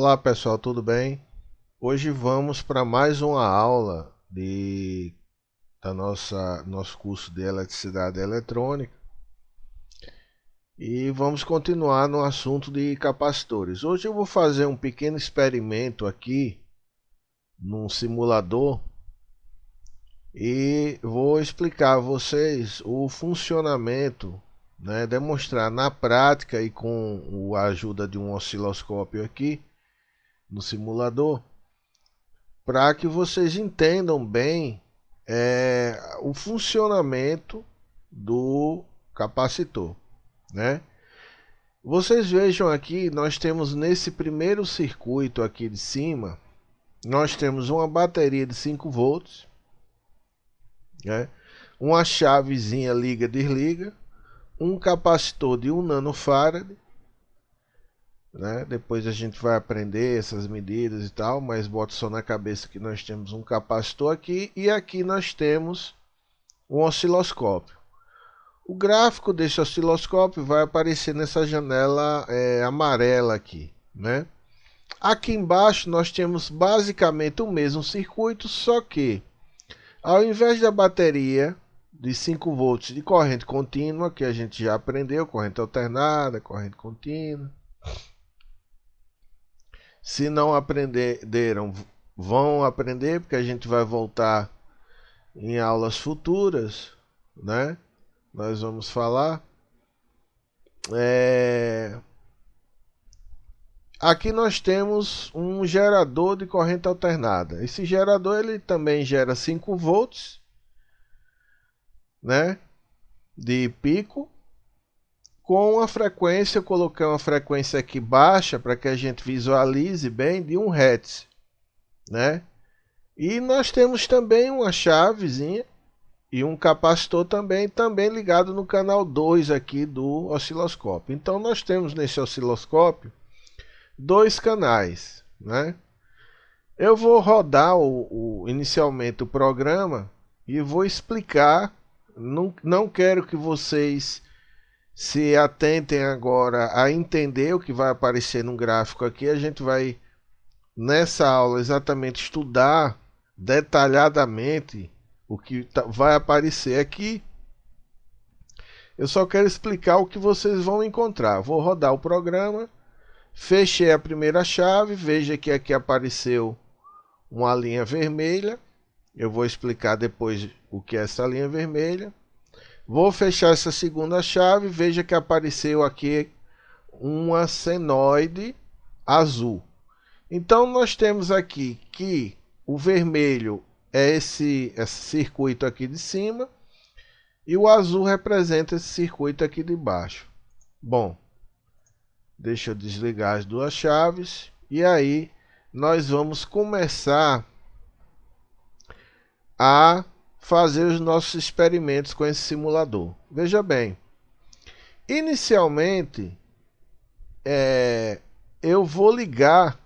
Olá pessoal, tudo bem? Hoje vamos para mais uma aula da nosso curso de eletricidade eletrônica e vamos continuar no assunto de capacitores. Hoje eu vou fazer um pequeno experimento aqui num simulador e vou explicar a vocês o funcionamento, demonstrar na prática e com a ajuda de um osciloscópio aqui no simulador, para que vocês entendam bem o funcionamento do capacitor, né? Vocês vejam aqui, nós temos nesse primeiro circuito aqui de cima, nós temos uma bateria de 5 volts, né? Uma chavezinha liga-desliga, um capacitor de 1 nanofarad, né? Depois a gente vai aprender essas medidas e tal, mas bota só na cabeça que nós temos um capacitor aqui e aqui nós temos um osciloscópio. O gráfico desse osciloscópio vai aparecer nessa janela amarela aqui, né? Aqui embaixo nós temos basicamente o mesmo circuito, só que ao invés da bateria de 5 volts de corrente contínua, que a gente já aprendeu, corrente alternada, corrente contínua. Se não aprenderam, vão aprender, porque a gente vai voltar em aulas futuras, né? Nós vamos falar. Aqui nós temos um gerador de corrente alternada. Esse gerador ele também gera 5 volts, né? De pico. Com a frequência, eu coloquei uma frequência aqui baixa para que a gente visualize bem, de 1 Hz, né? E nós temos também uma chavezinha e um capacitor também ligado no canal 2 aqui do osciloscópio. Então nós temos nesse osciloscópio 2 canais, né? Eu vou rodar inicialmente o programa e vou explicar. Não quero que vocês se atentem agora a entender o que vai aparecer no gráfico aqui. A gente vai, nessa aula, exatamente estudar detalhadamente o que vai aparecer aqui. Eu só quero explicar o que vocês vão encontrar. Vou rodar o programa, fechei a primeira chave, veja que aqui apareceu uma linha vermelha. Eu vou explicar depois o que é essa linha vermelha. Vou fechar essa segunda chave, veja que apareceu aqui uma senoide azul. Então nós temos aqui que o vermelho é esse circuito aqui de cima e o azul representa esse circuito aqui de baixo. Bom, deixa eu desligar as duas chaves e aí nós vamos começar a fazer os nossos experimentos com esse simulador. Veja bem, inicialmente eu vou ligar,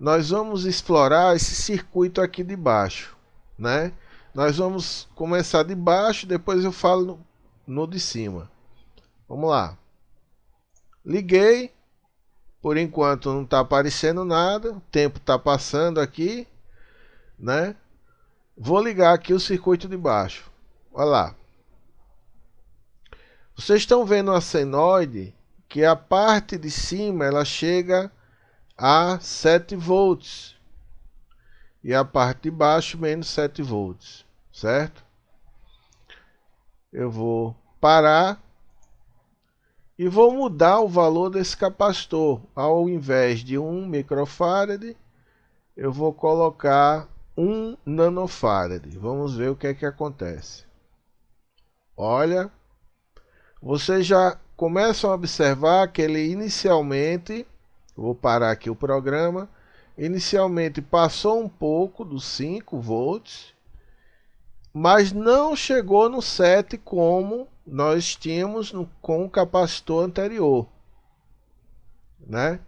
nós vamos explorar esse circuito aqui de baixo, né? Nós vamos começar de baixo, depois eu falo no de cima. Vamos lá. Liguei, por enquanto não está aparecendo nada, o tempo está passando aqui, né? Vou ligar aqui o circuito de baixo. Olha lá. Vocês estão vendo a senoide que a parte de cima ela chega a 7 volts. E a parte de baixo menos 7 volts. Certo? Eu vou parar e vou mudar o valor desse capacitor. Ao invés de 1 microfarad, eu vou colocar 1 nanofarad. Vamos ver o que é que acontece. Olha, vocês já começam a observar que ele inicialmente, vou parar aqui o programa, inicialmente passou um pouco dos 5 volts, mas não chegou no 7 como nós tínhamos com o capacitor anterior, né?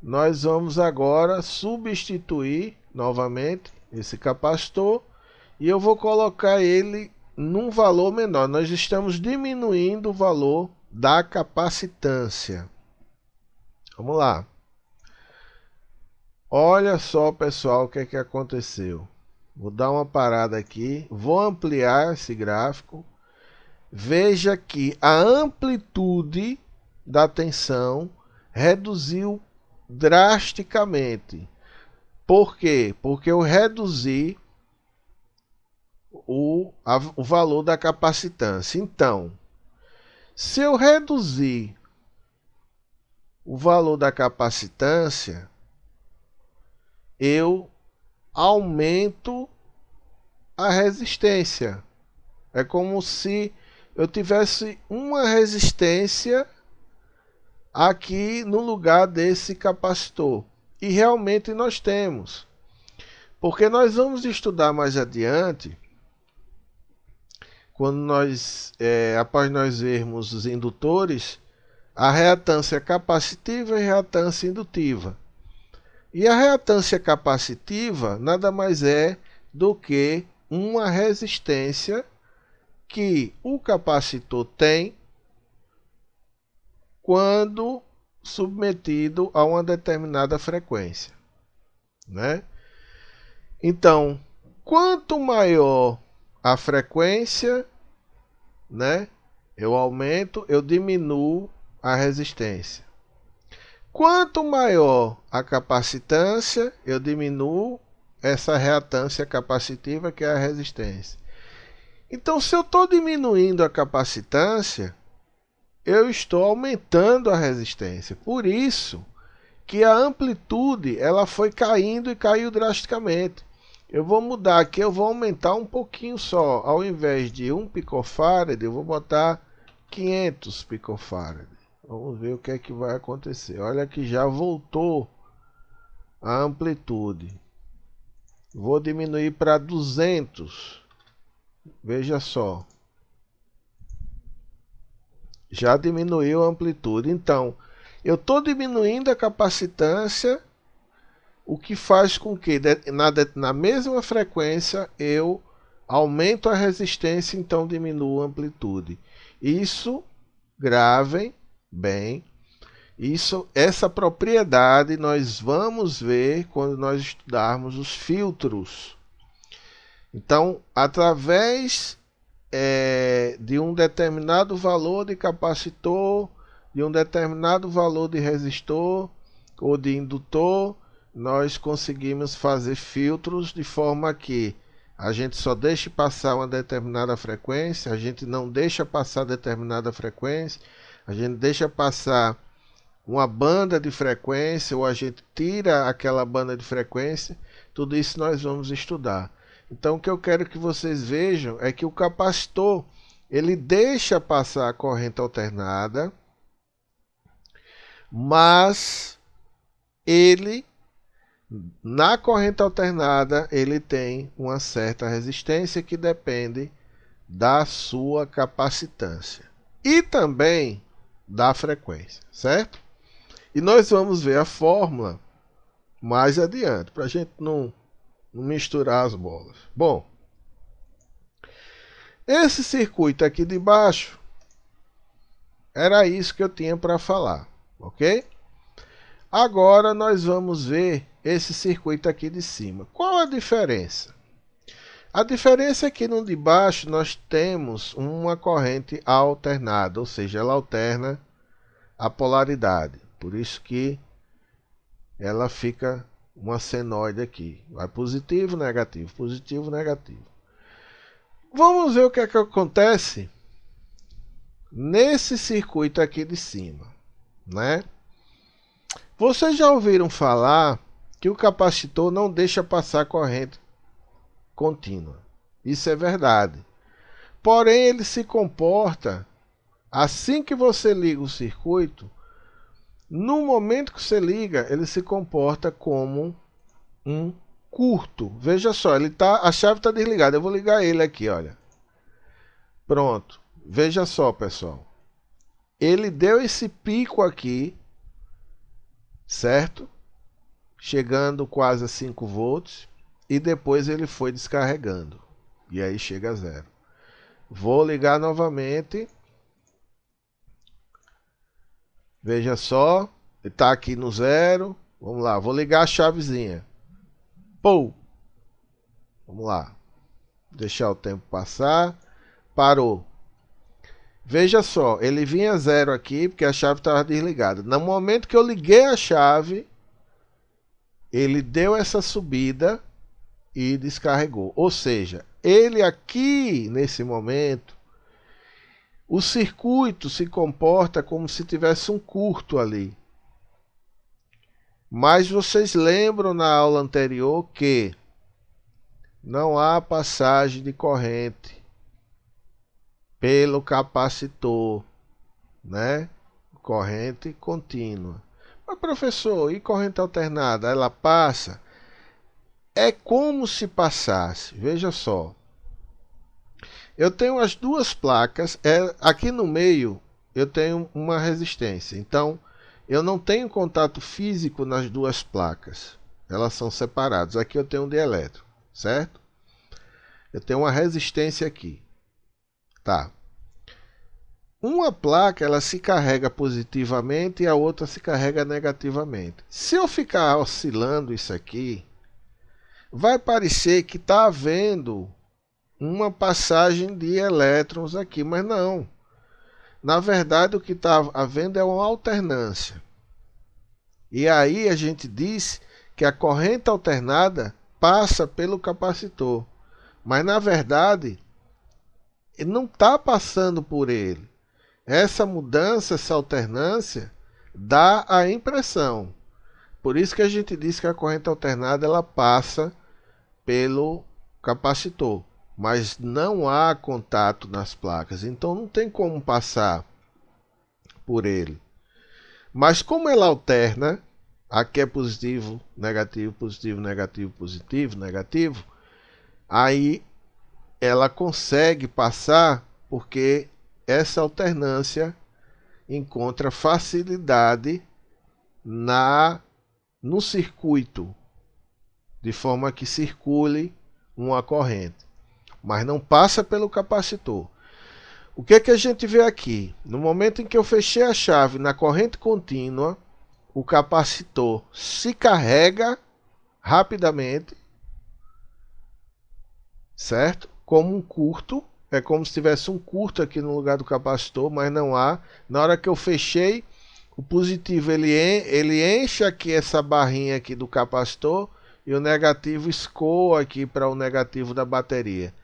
Nós vamos agora substituir novamente esse capacitor e eu vou colocar ele num valor menor. Nós estamos diminuindo o valor da capacitância. Vamos lá. Olha só, pessoal, o que é que aconteceu. Vou dar uma parada aqui, vou ampliar esse gráfico. Veja que a amplitude da tensão reduziu drasticamente. Por quê? Porque eu reduzi o valor da capacitância. Então, se eu reduzir o valor da capacitância, eu aumento a resistência. É como se eu tivesse uma resistência aqui no lugar desse capacitor. E realmente nós temos. Porque nós vamos estudar mais adiante, quando após nós vermos os indutores, a reatância capacitiva e reatância indutiva. E a reatância capacitiva nada mais é do que uma resistência que o capacitor tem quando submetido a uma determinada frequência, né? Então, quanto maior a frequência, né, eu diminuo a resistência. Quanto maior a capacitância, eu diminuo essa reatância capacitiva, que é a resistência. Então, se eu estou diminuindo a capacitância, eu estou aumentando a resistência. Por isso que a amplitude ela foi caindo e caiu drasticamente. Eu vou mudar aqui, eu vou aumentar um pouquinho só. Ao invés de 1 picofarad, eu vou botar 500 picofarad. Vamos ver o que é que vai acontecer. Olha que já voltou a amplitude. Vou diminuir para 200. Veja só. Já diminuiu a amplitude. Então, eu estou diminuindo a capacitância, o que faz com que na mesma frequência eu aumento a resistência, então diminuo a amplitude. Isso, gravem bem, essa propriedade nós vamos ver quando nós estudarmos os filtros. Então, através de um determinado valor de capacitor, de um determinado valor de resistor ou de indutor, nós conseguimos fazer filtros de forma que a gente só deixe passar uma determinada frequência, a gente não deixa passar determinada frequência, a gente deixa passar uma banda de frequência ou a gente tira aquela banda de frequência. Tudo isso nós vamos estudar. Então, o que eu quero que vocês vejam é que o capacitor ele deixa passar a corrente alternada, mas ele, na corrente alternada, ele tem uma certa resistência que depende da sua capacitância e também da frequência, certo? E nós vamos ver a fórmula mais adiante, para a gente não misturar as bolas. Bom, esse circuito aqui de baixo era isso que eu tinha para falar, ok? Agora nós vamos ver esse circuito aqui de cima. Qual a diferença? A diferença é que no de baixo nós temos uma corrente alternada, ou seja, ela alterna a polaridade. Por isso que ela fica uma senoide aqui. Vai positivo, negativo, positivo, negativo. Vamos ver o que é que acontece nesse circuito aqui de cima, né? Vocês já ouviram falar que o capacitor não deixa passar corrente contínua. Isso é verdade. Porém, ele se comporta, assim que você liga o circuito, no momento que você liga, ele se comporta como um curto. Veja só, a chave está desligada. Eu vou ligar ele aqui, olha. Pronto. Veja só, pessoal. Ele deu esse pico aqui, certo? Chegando quase a 5 volts. E depois ele foi descarregando. E aí chega a 0. Vou ligar novamente. Veja só. Ele está aqui no 0. Vamos lá, vou ligar a chavezinha. Pô! Vamos lá. Deixar o tempo passar. Parou. Veja só, ele vinha 0 aqui porque a chave estava desligada. No momento que eu liguei a chave, ele deu essa subida e descarregou. Ou seja, ele aqui, nesse momento, o circuito se comporta como se tivesse um curto ali. Mas vocês lembram na aula anterior que não há passagem de corrente pelo capacitor, né? Corrente contínua. Mas professor, e corrente alternada? Ela passa? É como se passasse. Veja só. Eu tenho as duas placas. Aqui no meio eu tenho uma resistência. Então, eu não tenho contato físico nas duas placas. Elas são separadas. Aqui eu tenho um dielétrico, certo? Eu tenho uma resistência aqui. Tá. Uma placa ela se carrega positivamente e a outra se carrega negativamente. Se eu ficar oscilando isso aqui, vai parecer que está havendo uma passagem de elétrons aqui, mas não. Na verdade, o que está havendo é uma alternância. E aí a gente diz que a corrente alternada passa pelo capacitor. Mas na verdade, ele não está passando por ele. Essa mudança, essa alternância, dá a impressão. Por isso que a gente diz que a corrente alternada ela passa pelo capacitor. Mas não há contato nas placas, então não tem como passar por ele. Mas como ela alterna, aqui é positivo, negativo, positivo, negativo, positivo, negativo, aí ela consegue passar porque essa alternância encontra facilidade no circuito, de forma que circule uma corrente, mas não passa pelo capacitor. O que é que a gente vê aqui? No momento em que eu fechei a chave na corrente contínua, o capacitor se carrega rapidamente, certo? Como um curto, é como se tivesse um curto aqui no lugar do capacitor, mas não há. Na hora que eu fechei, o positivo ele enche aqui essa barrinha aqui do capacitor e o negativo escoa aqui para o negativo da bateria.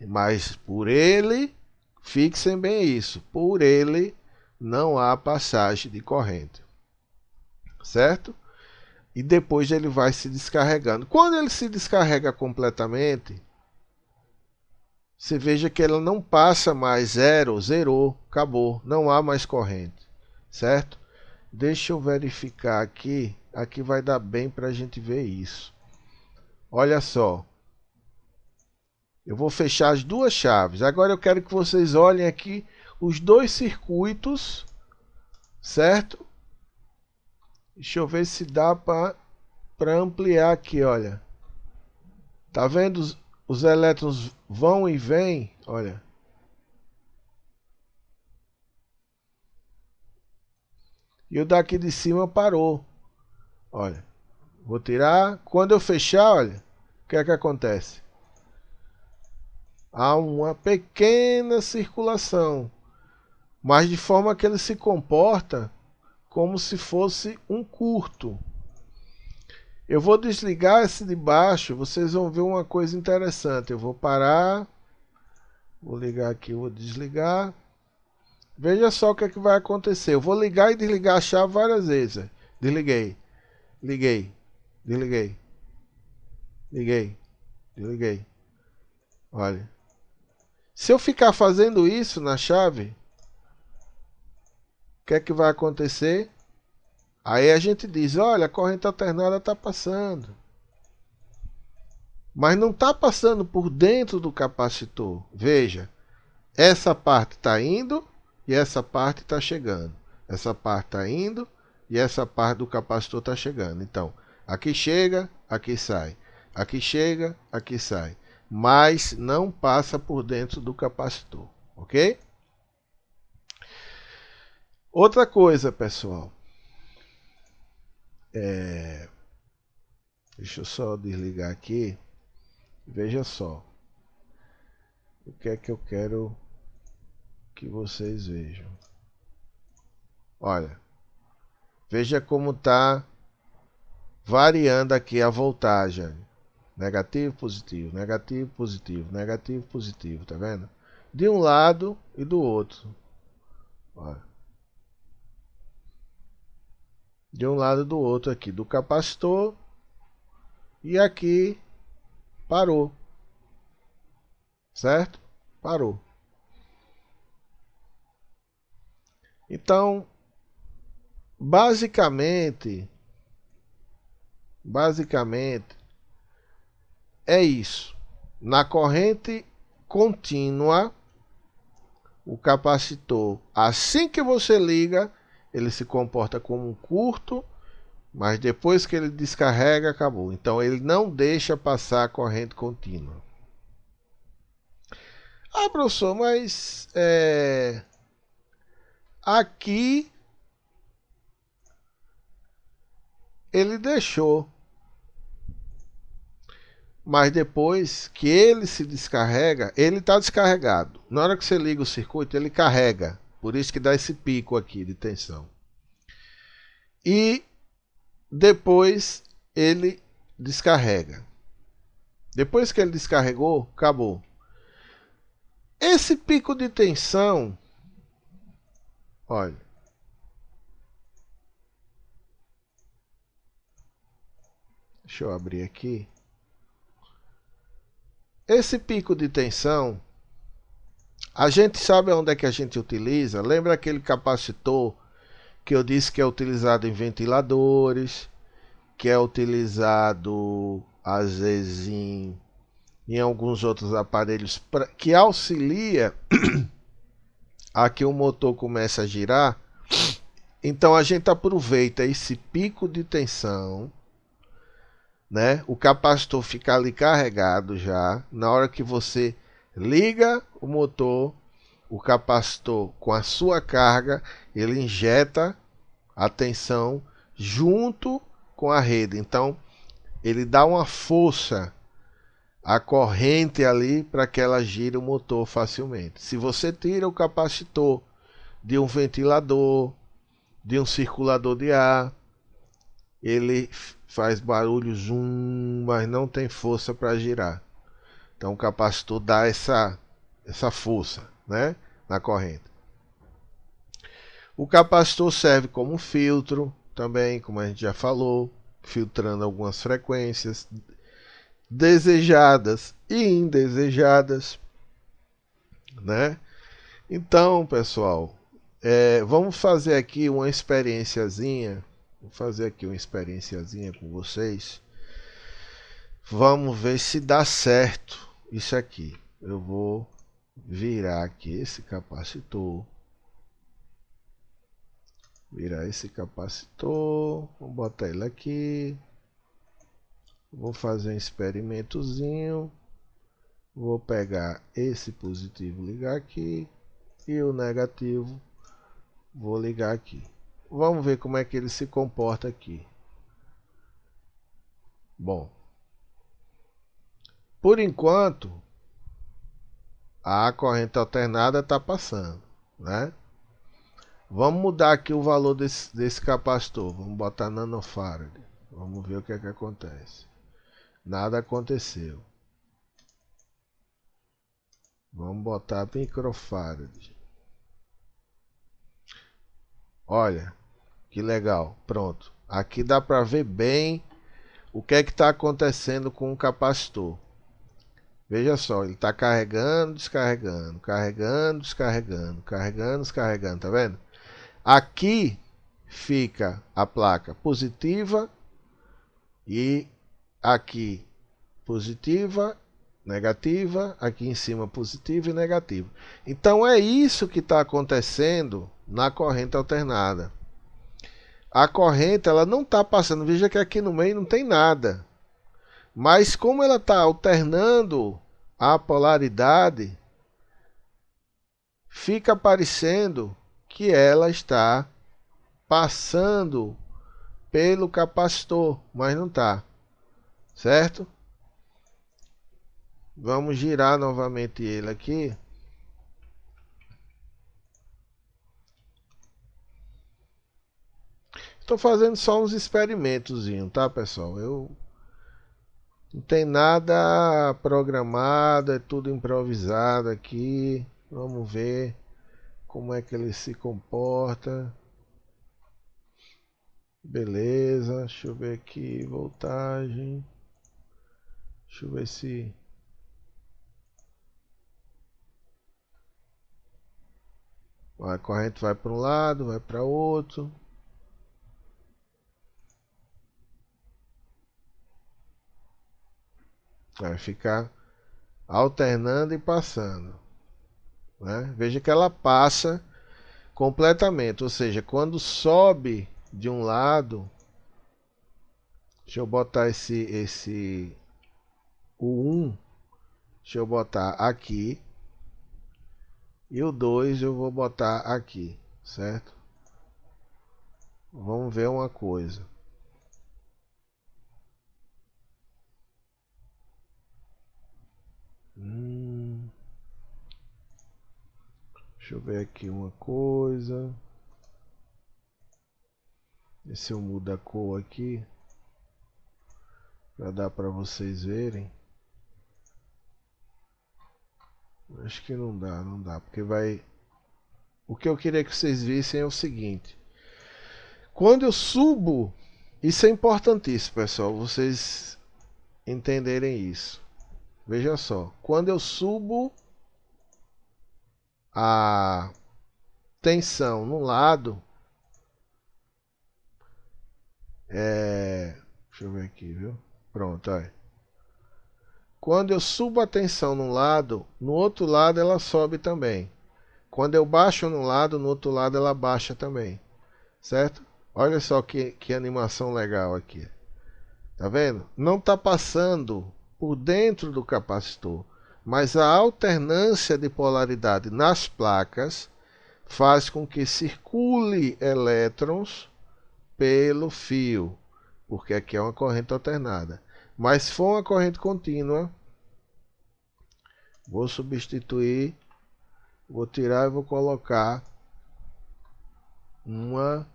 Mas por ele, fixem bem isso, por ele não há passagem de corrente, certo? E depois ele vai se descarregando. Quando ele se descarrega completamente, você veja que ela não passa mais zerou, acabou, não há mais corrente, certo? Deixa eu verificar aqui, aqui vai dar bem para a gente ver isso. Olha só, eu vou fechar as duas chaves. Agora eu quero que vocês olhem aqui os dois circuitos, certo? Deixa eu ver se dá para ampliar aqui, olha. Tá vendo? Os elétrons vão e vêm, olha. E o daqui de cima parou. Olha. Vou tirar. Quando eu fechar, olha. O que é que acontece? Há uma pequena circulação. Mas de forma que ele se comporta como se fosse um curto. Eu vou desligar esse de baixo. Vocês vão ver uma coisa interessante. Eu vou parar. Vou ligar aqui, vou desligar. Veja só o que é que vai acontecer. Eu vou ligar e desligar a chave várias vezes. Desliguei. Liguei. Desliguei. Liguei. Desliguei. Olha. Se eu ficar fazendo isso na chave, o que é que vai acontecer? Aí a gente diz, olha, a corrente alternada está passando. Mas não está passando por dentro do capacitor. Veja, essa parte está indo e essa parte está chegando. Essa parte está indo e essa parte do capacitor está chegando. Então, aqui chega, aqui sai. Aqui chega, aqui sai. Mas não passa por dentro do capacitor, ok? Outra coisa, pessoal. Deixa eu só desligar aqui. Veja só. O que é que eu quero que vocês vejam. Olha. Veja como está variando aqui a voltagem. Negativo, positivo, negativo, positivo, negativo, positivo. Tá vendo? De um lado e do outro. Olha. De um lado e do outro aqui. Do capacitor. E aqui parou. Certo? Parou. Então, basicamente é isso. Na corrente contínua, o capacitor, assim que você liga, ele se comporta como um curto, mas depois que ele descarrega, acabou. Então ele não deixa passar a corrente contínua. Ah, professor, mas aqui ele deixou. Mas depois que ele se descarrega, ele está descarregado. Na hora que você liga o circuito, ele carrega. Por isso que dá esse pico aqui de tensão. E depois ele descarrega. Depois que ele descarregou, acabou. Esse pico de tensão, olha. Deixa eu abrir aqui. Esse pico de tensão, a gente sabe onde é que a gente utiliza? Lembra aquele capacitor que eu disse que é utilizado em ventiladores, que é utilizado às vezes em alguns outros aparelhos que auxilia a que o motor comece a girar? Então a gente aproveita esse pico de tensão, né? O capacitor fica ali carregado já. Na hora que você liga o motor, o capacitor com a sua carga, ele injeta a tensão junto com a rede. Então ele dá uma força à corrente ali para que ela gire o motor facilmente. Se você tira o capacitor de um ventilador, de um circulador de ar, ele faz barulho, mas não tem força para girar. Então o capacitor dá essa força, né, na corrente. O capacitor serve como filtro também, como a gente já falou, filtrando algumas frequências desejadas e indesejadas, né? Então, pessoal, vamos fazer aqui uma experienciazinha. Vou fazer aqui uma experienciazinha com vocês. Vamos ver se dá certo isso aqui. Eu vou virar aqui esse capacitor. Virar esse capacitor. Vou botar ele aqui. Vou fazer um experimentozinho. Vou pegar esse positivo, ligar aqui. E o negativo, vou ligar aqui. Vamos ver como é que ele se comporta aqui. Bom, por enquanto, a corrente alternada está passando, né? Vamos mudar aqui o valor desse capacitor. Vamos botar nanofarad. Vamos ver o que é que acontece. Nada aconteceu. Vamos botar microfarad. Olha, que legal. Pronto. Aqui dá para ver bem o que é que está acontecendo com o capacitor. Veja só, ele está carregando, descarregando, carregando, descarregando, carregando, descarregando, tá vendo? Aqui fica a placa positiva e aqui positiva, negativa, aqui em cima positiva e negativa. Então é isso que está acontecendo na corrente alternada. A corrente ela não está passando, veja que aqui no meio não tem nada. Mas como ela está alternando a polaridade, fica parecendo que ela está passando pelo capacitor, mas não está, certo? Vamos girar novamente ele aqui. Estou fazendo só uns experimentos, tá, pessoal? Não tem nada programado, é tudo improvisado aqui. Vamos ver como é que ele se comporta. Beleza, deixa eu ver aqui, voltagem. Deixa eu ver se... A corrente vai para um lado, vai para outro. Vai ficar alternando e passando, né? Veja que ela passa completamente, ou seja, quando sobe de um lado, deixa eu botar o 1, deixa eu botar aqui, e o 2 eu vou botar aqui, certo? Vamos ver uma coisa. Deixa eu ver aqui uma coisa. Ver se eu mudo a cor aqui, para dar para vocês verem. Acho que não dá, porque vai... O que eu queria que vocês vissem é o seguinte. Quando eu subo, isso é importantíssimo, pessoal, vocês entenderem isso. Veja só, quando eu subo a tensão no lado, deixa eu ver aqui, viu? Pronto, olha. Quando eu subo a tensão num lado, no outro lado ela sobe também. Quando eu baixo num lado, no outro lado ela baixa também, certo? Olha só que animação legal aqui. Tá vendo? Não está passando por dentro do capacitor, mas a alternância de polaridade nas placas faz com que circule elétrons pelo fio, porque aqui é uma corrente alternada. Mas se for uma corrente contínua, vou substituir, vou tirar e vou colocar uma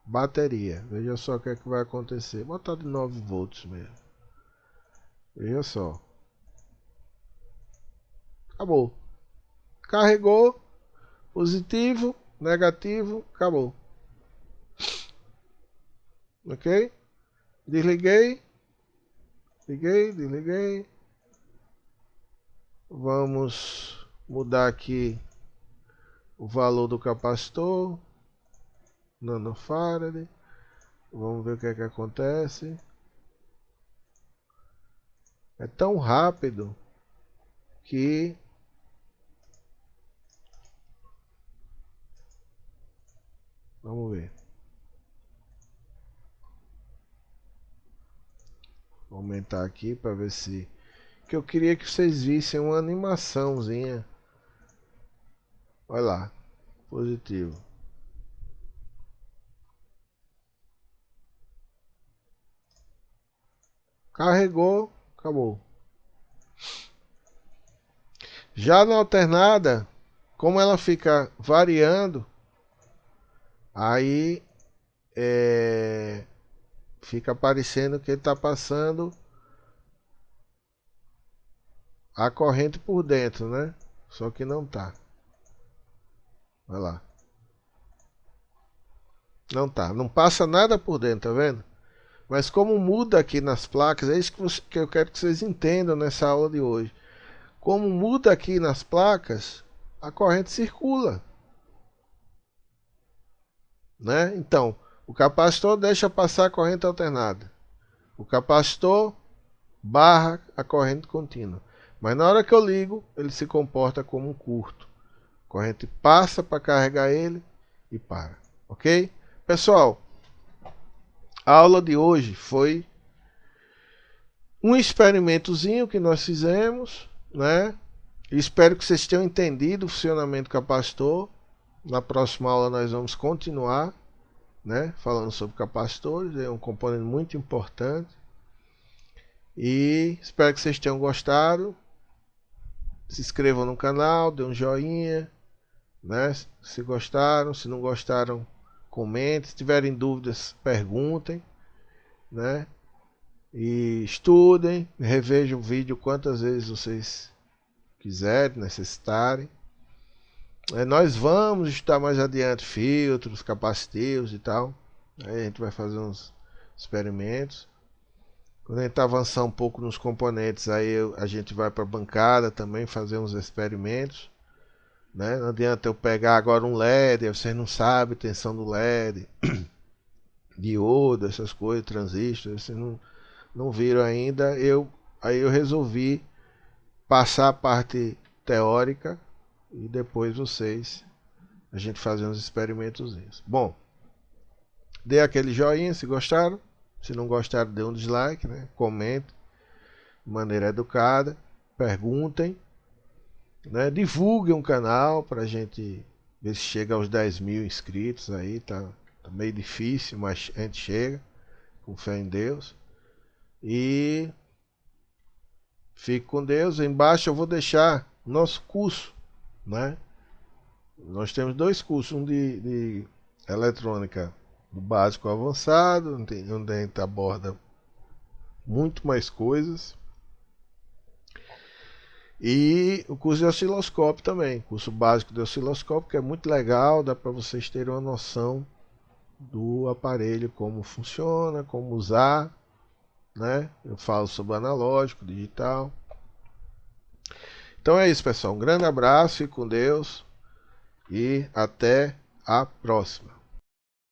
bateria. Veja só o que é que vai acontecer. Vou botar de 9 volts mesmo. Veja só. Acabou. Carregou. Positivo, negativo, acabou. Ok? Desliguei. Desliguei. Vamos mudar aqui o valor do capacitor. Nanofarad. Vamos ver o que é que acontece. É tão rápido que vamos ver. Vou aumentar aqui para ver se... Que eu queria que vocês vissem uma animaçãozinha. Olha lá. Positivo. Carregou. Acabou. Já na alternada, como ela fica variando, aí fica parecendo que ele está passando a corrente por dentro, né? Só que não tá. Olha lá. Não tá. Não passa nada por dentro, tá vendo? Mas como muda aqui nas placas, é isso que eu quero que vocês entendam nessa aula de hoje. Como muda aqui nas placas, a corrente circula, né? Então, o capacitor deixa passar a corrente alternada. O capacitor barra a corrente contínua. Mas na hora que eu ligo, ele se comporta como um curto. A corrente passa para carregar ele e para. Ok? Pessoal, a aula de hoje foi um experimentozinho que nós fizemos, né? Espero que vocês tenham entendido o funcionamento do capacitor. Na próxima aula nós vamos continuar, né? Falando sobre capacitores, é um componente muito importante. E espero que vocês tenham gostado. Se inscrevam no canal, dê um joinha, né? Se gostaram, se não gostaram, comentem. Se tiverem dúvidas, perguntem, né? E estudem, revejam o vídeo quantas vezes vocês quiserem, necessitarem. Nós vamos estudar mais adiante filtros, capacitivos e tal. Aí a gente vai fazer uns experimentos. Quando a gente avançar um pouco nos componentes, aí a gente vai para a bancada também fazer uns experimentos, né? Não adianta eu pegar agora um LED, vocês não sabem a tensão do LED, diodo, essas coisas, transistores, vocês não viram ainda. Aí eu resolvi passar a parte teórica e depois a gente fazer uns experimentos. Bom, dê aquele joinha se gostaram. Se não gostaram, dê um dislike, né? Comentem de maneira educada, perguntem, né? Divulguem o canal para a gente ver se chega aos 10.000 inscritos aí. Tá meio difícil, mas a gente chega, com fé em Deus. E fique com Deus. Embaixo eu vou deixar nosso curso, né? Nós temos 2 cursos, um de eletrônica do básico ao avançado, onde a gente aborda muito mais coisas, e o curso de osciloscópio também, curso básico de osciloscópio, que é muito legal, dá para vocês terem uma noção do aparelho, como funciona, como usar, né? Eu falo sobre analógico, digital. Então é isso, pessoal, um grande abraço, fique com Deus e até a próxima.